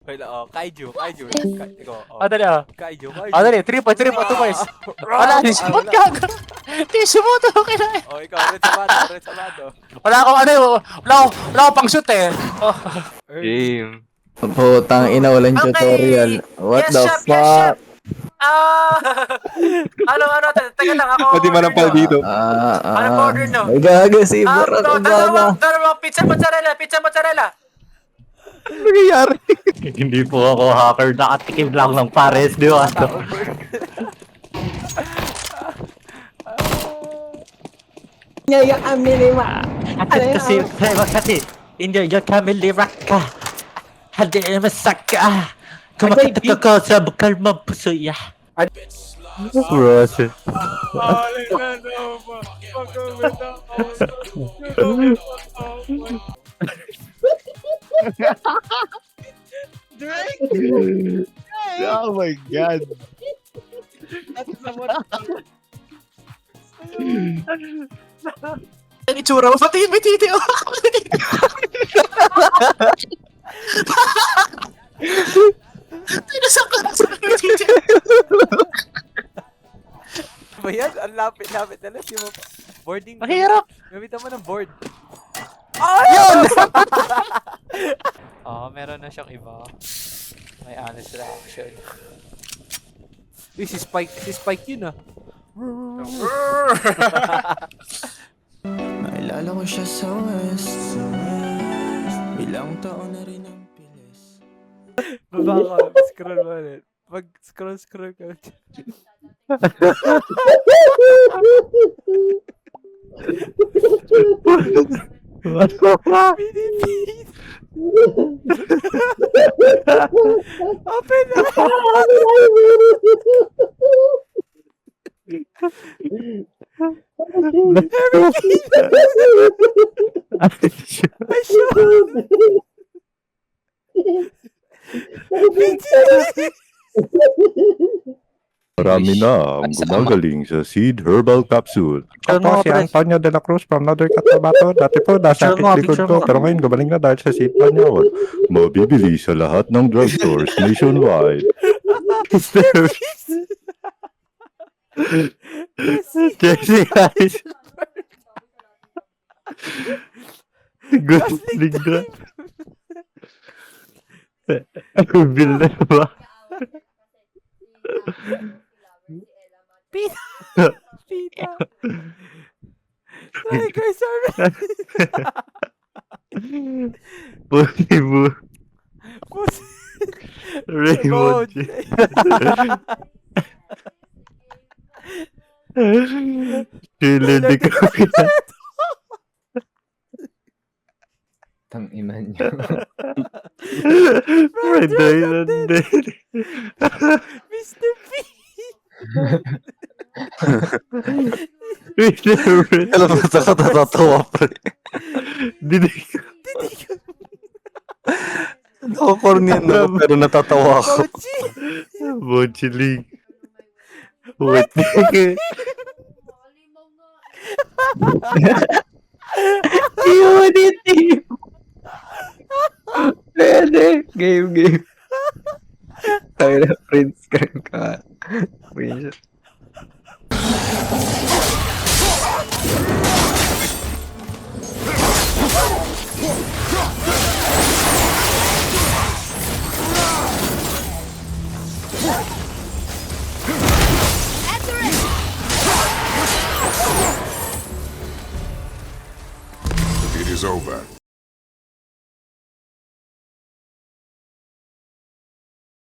Wait lang, kaiju. Ikaw, Dali Kaiju. Dali, 3 points, 2 points. Wala, di sumot ka. Di sumot, okay na. Ikaw, red sabato. Wala akong pang shoot eh. Game. Putang ina, walang tutorial. What Yes, the chef, fuck? yes, chef. Teka lang, ako Pwede man ang pal dito. Anong order nyo? Ay, gaga si Barack Obama. Dalawang pizza mozzarella. Ano nangyayari? Hindi po ako hacker, nakatikim lang ng pares, di ba? Ngayon, minima. Kasi, enjoy your family rock ka. Hadi masak ka. Kumakatak ako sa bukal mong puso ya. Bros. Oh my god. Ang itsura mo, pati may titi. Tinasak ka na sa may titi. Ba yan? Ang lapit na lang. Boarding. Mahirap. Gamitan mo ng board. Yun! Meron na siyang iba. May honest reaction. Uy, si Spike yun ah. Naalala ko siya sa West. Ilang taon na rin ang pilis. Baba ka, scroll mo ulit. Scroll ka. Open na! Marami na ang gumagaling sa Seed Herbal Capsule. Ako po si Antonio de la Cruz from Northern Cotabato. Dati po nasa likod ko pero ngayon gumaling na dahil sa Seed Panyawan. Mabibili sa lahat ng drugstores nationwide. Jesse guys. Gosling ka. Bill na ba? Pita! Tiger, sorry! Puti mo. Raymond. Kailan ka. Tang ina niyo. Mr. P! Alam mo, sa katatawa pre. Dinig ko. Nakakornian na pero natatawa ako. Bochiling. Wait. Unity! Pwede! Game. Tayo na, Prince ka. Prince. It is over.